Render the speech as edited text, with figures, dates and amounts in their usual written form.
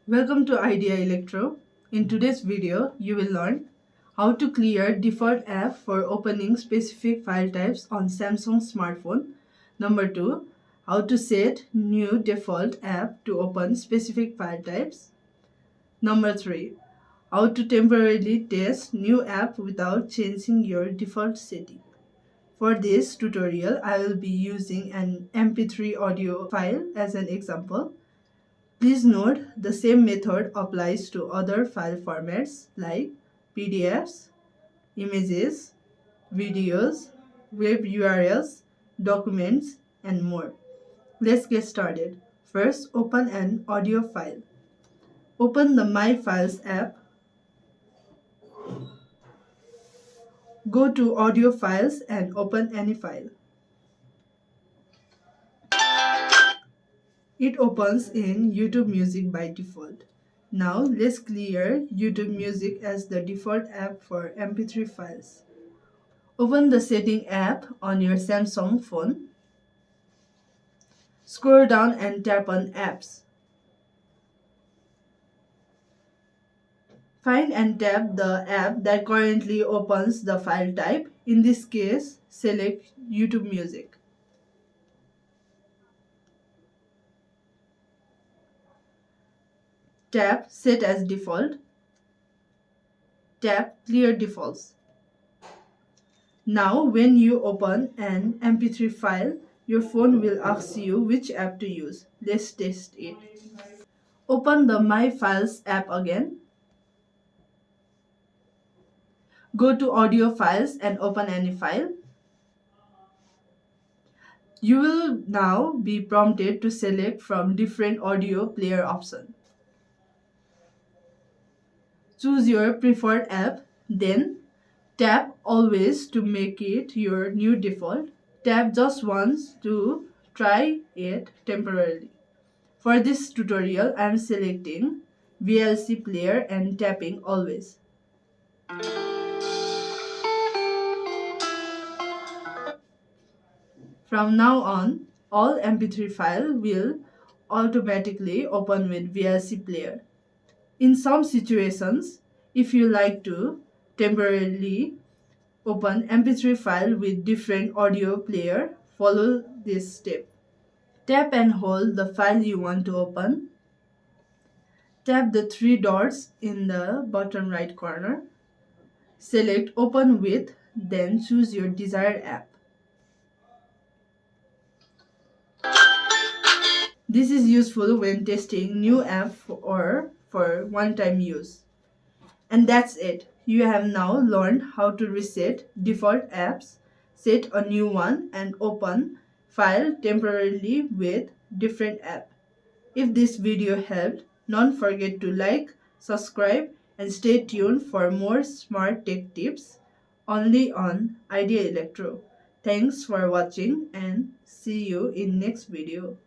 Welcome to Idea Electro. In today's video, you will learn how to clear default app for opening specific file types on Samsung smartphone. Number 2, how to set new default app to open specific file types. Number 3, how to temporarily test new app without changing your default setting. For this tutorial, I will be using an MP3 audio file as an example. Please note the same method applies to other file formats like PDFs, images, videos, web URLs, documents, and more. Let's get started. First, open an audio file. Open the My Files app. Go to Audio Files and open any file. It opens in YouTube Music by default. Now let's clear YouTube Music as the default app for MP3 files. Open the Setting app on your Samsung phone. Scroll down and tap on Apps. Find and tap the app that currently opens the file type. In this case, select YouTube Music. Tap Set as Default. Tap Clear Defaults. Now, when you open an MP3 file, your phone will ask you which app to use. Let's test it. Open the My Files app again. Go to Audio Files and open any file. You will now be prompted to select from different audio player options. Choose your preferred app, then tap Always to make it your new default. Tap just once to try it temporarily. For this tutorial, I am selecting VLC player and tapping Always. From now on, all MP3 files will automatically open with VLC player. In some situations, if you like to temporarily open MP3 file with different audio player, follow this step. Tap and hold the file you want to open. Tap the three dots in the bottom right corner. Select Open With, then choose your desired app. This is useful when testing new app or for one-time use. And that's it. You have now learned how to reset default apps, set a new one, and open file temporarily with different app. If this video helped, don't forget to like, subscribe, and stay tuned for more smart tech tips only on Idea Electro. Thanks for watching and see you in next video.